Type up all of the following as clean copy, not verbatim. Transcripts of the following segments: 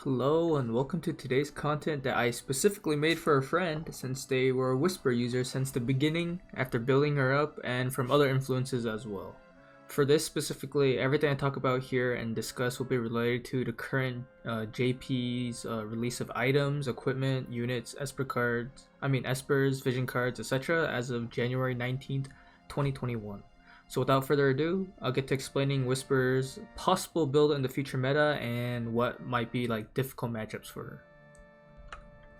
Hello and welcome to today's content that I specifically made for a friend since they were a Whisper user since the beginning after building her up and from other influences as well. For this specifically, everything I talk about here and discuss will be related to the current JP's release of items, equipment, units, Espers, vision cards, etc. as of January 19th, 2021. So without further ado, I'll get to explaining Whisper's possible build in the future meta and what might be like difficult matchups for her.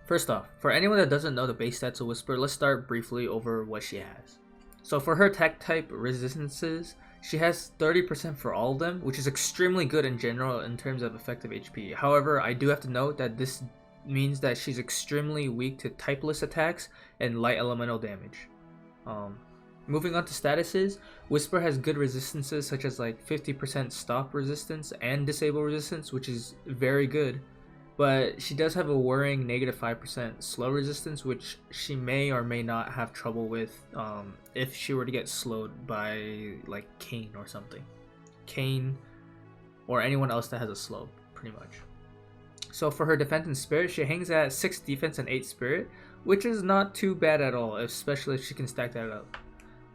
First off, for anyone that doesn't know the base stats of Whisper, let's start briefly over what she has. So for her attack type resistances, she has 30% for all of them, which is extremely good in general in terms of effective HP. However, I do have to note that this means that she's extremely weak to typeless attacks and light elemental damage. Moving on to statuses, Whisper has good resistances such as like 50% stop resistance and disable resistance, which is very good. But she does have a worrying -5% slow resistance, which she may or may not have trouble with if she were to get slowed by like Kane or something. Kane or anyone else that has a slow, pretty much. So for her defense and spirit, she hangs at 6 defense and 8 spirit, which is not too bad at all, especially if she can stack that up.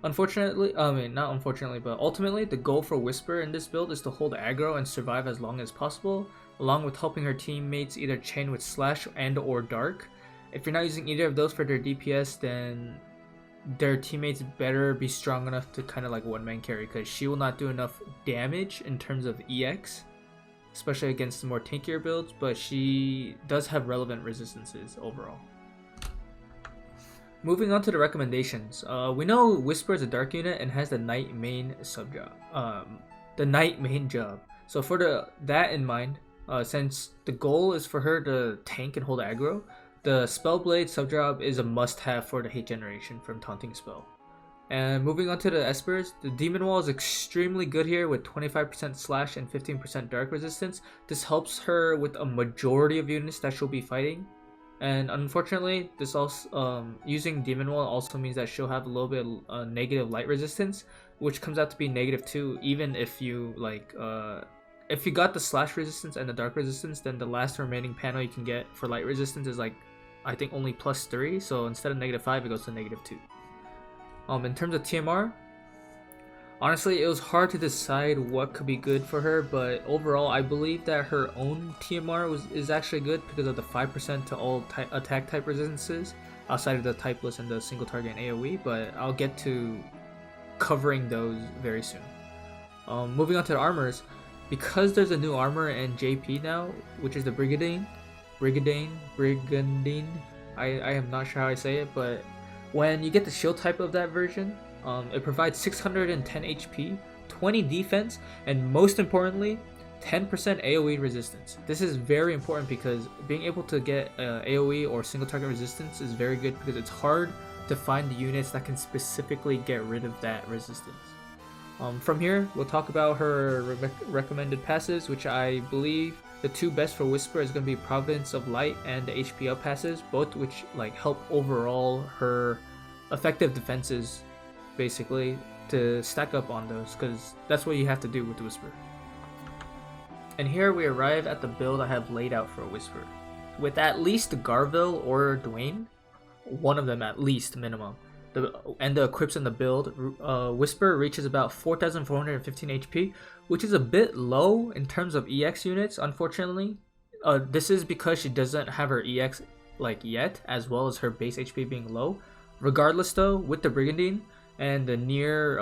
Unfortunately, not unfortunately, but ultimately the goal for Whisper in this build is to hold aggro and survive as long as possible, along with helping her teammates either chain with slash and or dark. If you're not using either of those for their DPS, then their teammates better be strong enough to kind of like one-man carry, because she will not do enough damage in terms of EX, especially against the more tankier builds, but she does have relevant resistances overall. Moving on to the recommendations, we know Whisper is a dark unit and has the Knight main subjob, job. So for that in mind, since the goal is for her to tank and hold aggro, the Spellblade subjob is a must-have for the hate generation from Taunting Spell. And moving on to the Espers, the Demon Wall is extremely good here with 25% slash and 15% dark resistance. This helps her with a majority of units that she'll be fighting. And unfortunately, this also using Demon Wall also means that she'll have a little bit of negative light resistance, which comes out to be -2 even if you if you got the slash resistance and the dark resistance, then the last remaining panel you can get for light resistance is like I think only +3, so instead of -5 it goes to -2. In terms of TMR, honestly, it was hard to decide what could be good for her, but overall, I believe that her own TMR is actually good because of the 5% to all attack type resistances, outside of the typeless and the single target and AoE, but I'll get to covering those very soon. Moving on to the armors, because there's a new armor in JP now, which is the Brigandine. I am not sure how I say it, but when you get the shield type of that version, it provides 610 HP, 20 defense, and most importantly, 10% AoE resistance. This is very important because being able to get AoE or single target resistance is very good because it's hard to find the units that can specifically get rid of that resistance. From here, we'll talk about her recommended passives, which I believe the two best for Whisper is going to be Providence of Light and the HP up passes, both which like help overall her effective defenses, basically, to stack up on those, because that's what you have to do with Whisper. And here we arrive at the build I have laid out for Whisper, with at least Garville or Dwayne, one of them at least minimum, and the equips in the build. Whisper reaches about 4,415 HP, which is a bit low in terms of EX units, unfortunately. This is because she doesn't have her EX like yet, as well as her base HP being low. Regardless though, with the Brigandine and the near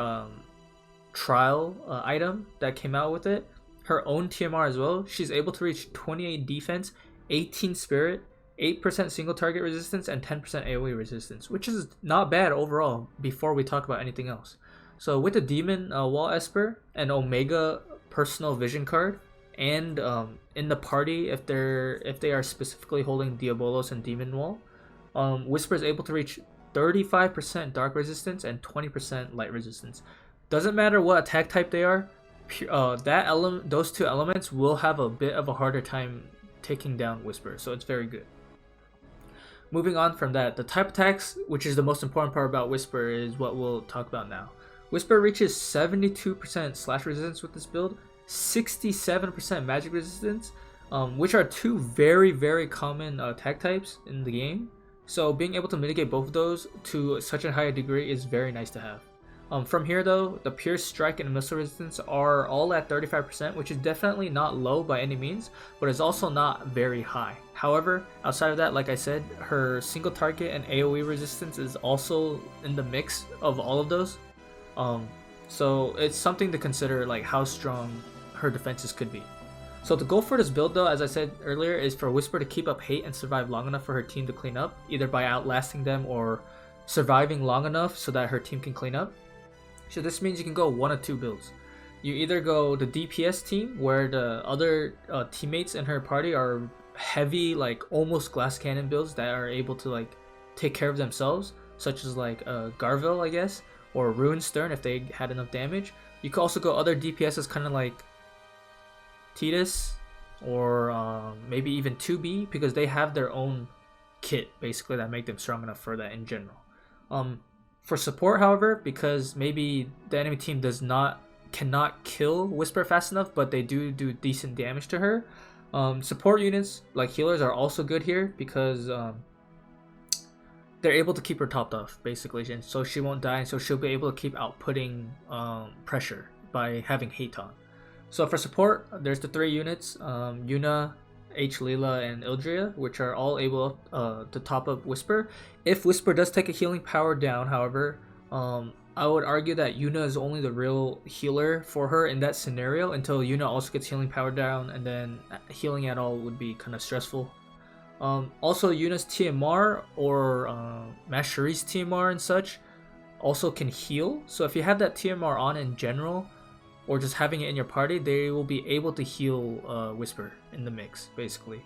trial item that came out with it, her own TMR as well, she's able to reach 28 defense, 18 spirit, 8% single target resistance, and 10% AoE resistance, which is not bad overall before we talk about anything else. So with the Demon Wall Esper and Omega personal vision card, and in the party if they are specifically holding Diabolos and Demon Wall, Whisper is able to reach 35% dark resistance and 20% light resistance. Doesn't matter what attack type they are, those two elements will have a bit of a harder time taking down Whisper, so it's very good. Moving on from that, the type attacks, which is the most important part about Whisper, is what we'll talk about now. Whisper reaches 72% slash resistance with this build, 67% magic resistance, which are two very common attack types in the game. So being able to mitigate both of those to such a high degree is very nice to have. From here though, the Pierce, Strike, and Missile Resistance are all at 35%, which is definitely not low by any means, but it's also not very high. However, outside of that, like I said, her single target and AoE resistance is also in the mix of all of those. So it's something to consider, like how strong her defenses could be. So the goal for this build though, as I said earlier, is for Whisper to keep up hate and survive long enough for her team to clean up, either by outlasting them or surviving long enough so that her team can clean up. So this means you can go one of two builds. You either go the DPS team, where the other teammates in her party are heavy, like almost glass cannon builds that are able to like take care of themselves, such as like Garville, I guess, or Ruin Stern if they had enough damage. You could also go other DPSs, kind of like Titus or maybe even 2B, because they have their own kit basically that make them strong enough for that in general. For support, however, because maybe the enemy team cannot kill Whisper fast enough, but they do decent damage to her. Support units like healers are also good here because they're able to keep her topped off basically, and so she won't die, and so she'll be able to keep outputting pressure by having hate on. So for support, there's the three units, Yuna, H. Leela, and Ildria, which are all able to top up Whisper. If Whisper does take a healing power down, however, I would argue that Yuna is only the real healer for her in that scenario until Yuna also gets healing power down, and then healing at all would be kind of stressful. Also, Yuna's TMR or Mashari's TMR and such also can heal. So if you have that TMR on in general, or just having it in your party, they will be able to heal Whisper in the mix, basically.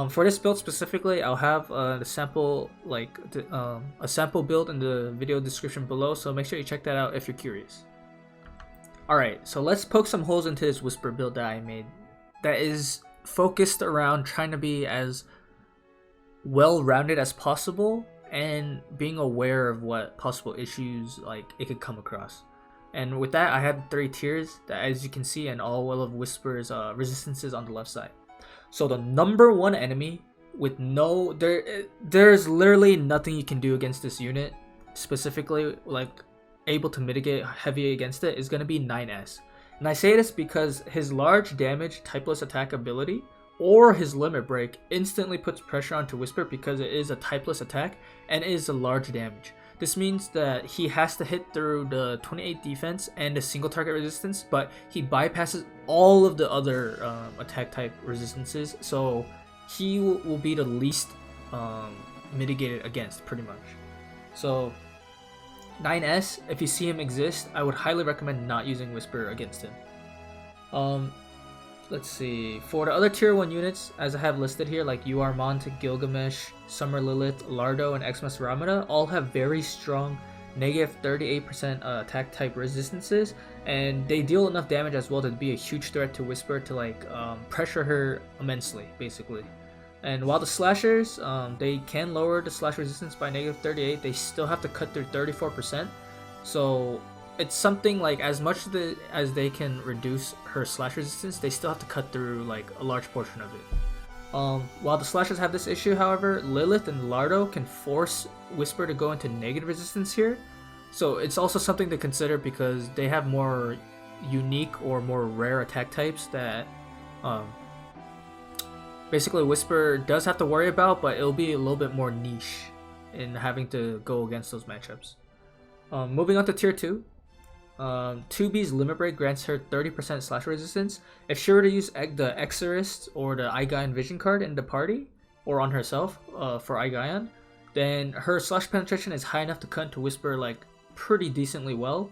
For this build specifically, I'll have the sample, a sample build in the video description below, so make sure you check that out if you're curious. Alright, so let's poke some holes into this Whisper build that I made that is focused around trying to be as well-rounded as possible and being aware of what possible issues like it could come across. And with that, I had 3 tiers that, as you can see, and all of Whisper's resistances on the left side. So the number 1 enemy with there's literally nothing you can do against this unit, specifically like able to mitigate heavy against it, is going to be 9S. And I say this because his large damage typeless attack ability or his limit break instantly puts pressure onto Whisper because it is a typeless attack and it is a large damage. This means that he has to hit through the 28 defense and the single target resistance, but he bypasses all of the other attack type resistances, so he will be the least mitigated against, pretty much. So 9S, if you see him exist, I would highly recommend not using Whisper against him. Let's see, for the other tier 1 units, as I have listed here, like Uarmont, Gilgamesh, Summer Lilith, Lardo, and Xmas Ramada, all have very strong negative 38% attack type resistances, and they deal enough damage as well to be a huge threat to Whisper to like pressure her immensely, basically. And while the slashers, they can lower the slash resistance by negative 38, they still have to cut through 34%. So it's something like, as much as they can reduce her slash resistance, they still have to cut through like a large portion of it. While the slashers have this issue, however, Lilith and Lardo can force Whisper to go into negative resistance here. So it's also something to consider because they have more unique or more rare attack types that basically Whisper does have to worry about, but it'll be a little bit more niche in having to go against those matchups. Moving on to tier 2. 2B's limit break grants her 30% slash resistance. If she were to use the Exorcist or the Aigayan Vision card in the party, or on herself for Aigayan, then her slash penetration is high enough to cut into Whisper like pretty decently well.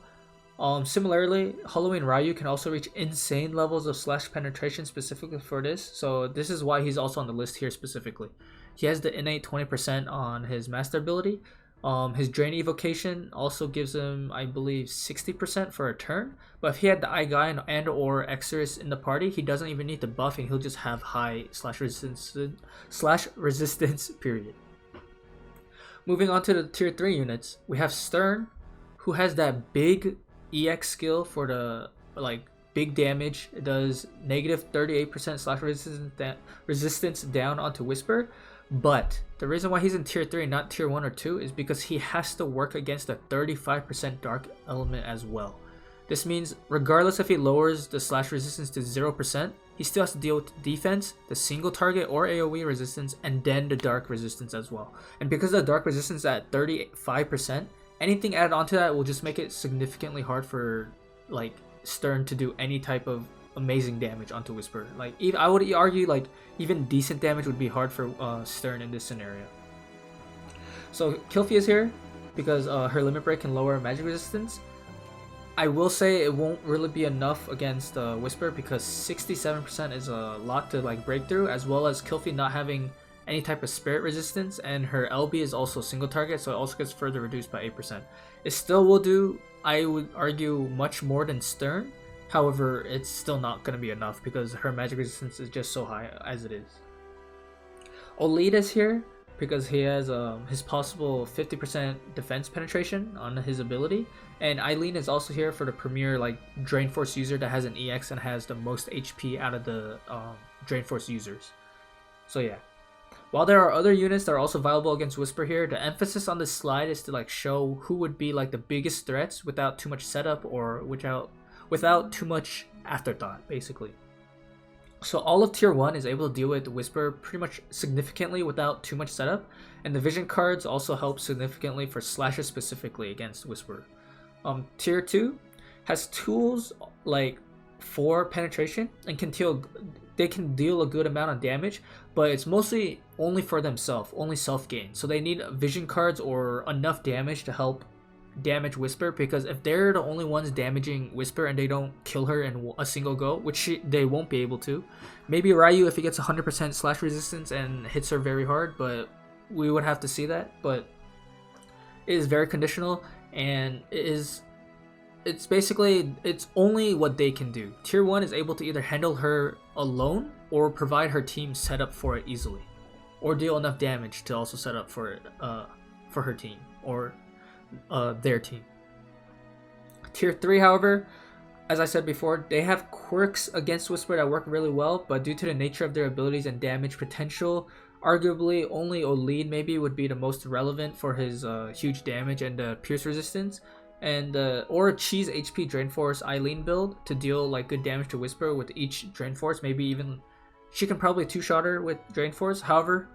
Similarly, Halloween Ryu can also reach insane levels of slash penetration specifically for this, so this is why he's also on the list here specifically. He has the innate 20% on his master ability. His Drain Evocation also gives him, I believe, 60% for a turn, but if he had the Aigayan and or Exorcist in the party, he doesn't even need the buff and he'll just have high slash resistance period. Moving on to the tier 3 units, we have Stern, who has that big EX skill for the like big damage. It does negative 38% slash resistance down onto Whisper. But the reason why he's in tier 3 and not tier 1 or 2 is because he has to work against a 35% dark element as well. This means regardless if he lowers the slash resistance to 0%, he still has to deal with the defense, the single target or AoE resistance, and then the dark resistance as well. And because the dark resistance is at 35%, anything added onto that will just make it significantly hard for like Stern to do any type of amazing damage onto Whisper. Like even, I would argue like even decent damage would be hard for Stern in this scenario. So Kilfi is here because her limit break can lower magic resistance. I will say it won't really be enough against Whisper because 67% is a lot to like break through, as well as Kilfi not having any type of spirit resistance, and her LB is also single target, so it also gets further reduced by 8%. It still will do, I would argue, much more than Stern. However, it's still not going to be enough because her magic resistance is just so high as it is. Olid is here because he has his possible 50% defense penetration on his ability, and Eileen is also here for the premier like Drain Force user that has an EX and has the most HP out of the Drain Force users. So yeah, while there are other units that are also viable against Whisper here, the emphasis on this slide is to like show who would be like the biggest threats without too much setup or without too much afterthought, basically. So all of tier 1 is able to deal with Whisper pretty much significantly without too much setup, and the vision cards also help significantly for slashes specifically against Whisper. Tier 2 has tools like for penetration and they can deal a good amount of damage, but it's mostly only for themselves, only self-gain. So they need vision cards or enough damage to help damage Whisper, because if they're the only ones damaging Whisper and they don't kill her in a single go, which they won't be able to. Maybe Ryu if he gets 100% slash resistance and hits her very hard, but we would have to see that. But it is very conditional, and it's only what they can do. Tier 1 is able to either handle her alone or provide her team set up for it easily, or deal enough damage to also set up for it for her team or their team. Tier 3, however, as I said before, they have quirks against Whisper that work really well, but due to the nature of their abilities and damage potential, arguably only Olid maybe would be the most relevant for his huge damage and pierce resistance, and or Cheese HP Drain Force Eileen build to deal like good damage to Whisper with each Drain Force. Maybe even she can probably two-shot her with Drain Force. However,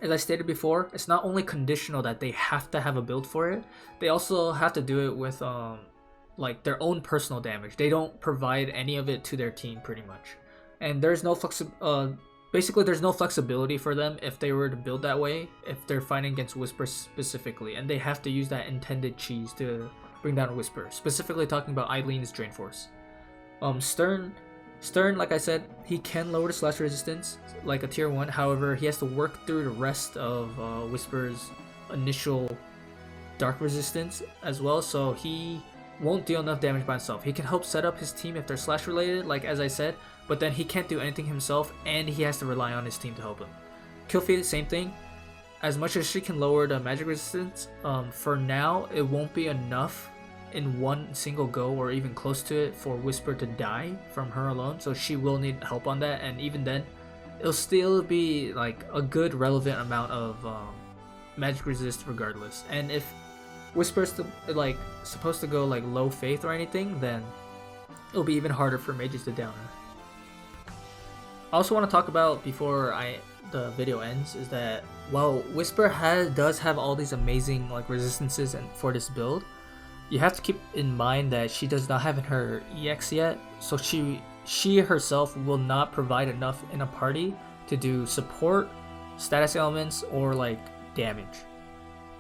as I stated before, it's not only conditional that they have to have a build for it, they also have to do it with like their own personal damage. They don't provide any of it to their team pretty much, and there's no basically there's no flexibility for them if they were to build that way if they're fighting against Whisper specifically, and they have to use that intended cheese to bring down Whisper, specifically talking about Eileen's Drain Force. Stern, like I said, he can lower the slash resistance like a tier 1. However, he has to work through the rest of Whisper's initial dark resistance as well, so he won't deal enough damage by himself. He can help set up his team if they're slash related, like as I said, but then he can't do anything himself, and he has to rely on his team to help him. Kilfi, same thing. As much as she can lower the magic resistance, for now it won't be enough in one single go or even close to it for Whisper to die from her alone, so she will need help on that, and even then it'll still be like a good relevant amount of magic resist regardless. And if Whisper's like supposed to go like low faith or anything, then it'll be even harder for mages to down her. I also want to talk about before the video ends is that while Whisper does have all these amazing like resistances and for this build, you have to keep in mind that she does not have her EX yet, so she herself will not provide enough in a party to do support, status elements, or like damage.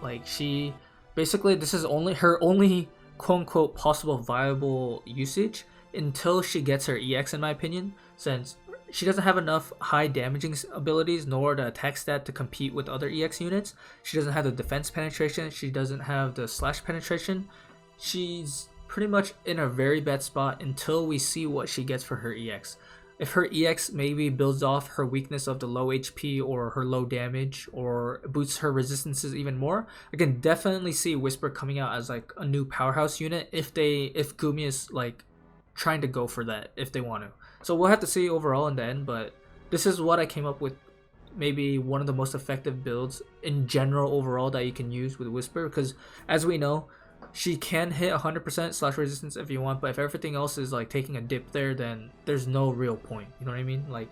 Like she basically, this is only her only quote unquote possible viable usage until she gets her EX, in my opinion, since she doesn't have enough high damaging abilities nor the attack stat to compete with other EX units. She doesn't have the defense penetration, she doesn't have the slash penetration. She's pretty much in a very bad spot until we see what she gets for her EX. If her EX maybe builds off her weakness of the low HP or her low damage or boosts her resistances even more, I can definitely see Whisper coming out as like a new powerhouse unit if Gumia's like trying to go for that if they want to. So we'll have to see overall in the end, but this is what I came up with. Maybe one of the most effective builds in general overall that you can use with Whisper, because as we know, she can hit 100% slash resistance if you want, but if everything else is like taking a dip there, then there's no real point. You know what I mean? Like,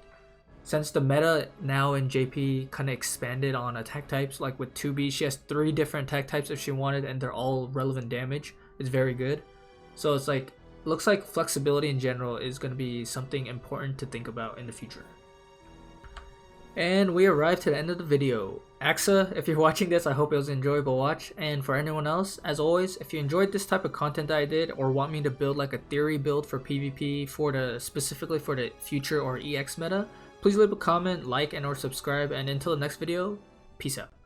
since the meta now in JP kind of expanded on attack types, like with 2B, she has 3 different attack types if she wanted, and they're all relevant damage. It's very good. So it's like, looks like flexibility in general is going to be something important to think about in the future. And we arrived to the end of the video. AXA, if you're watching this, I hope it was an enjoyable watch. And for anyone else, as always, if you enjoyed this type of content that I did, or want me to build like a theory build for PvP specifically for the future or EX meta, please leave a comment, like, and or subscribe. And until the next video, peace out.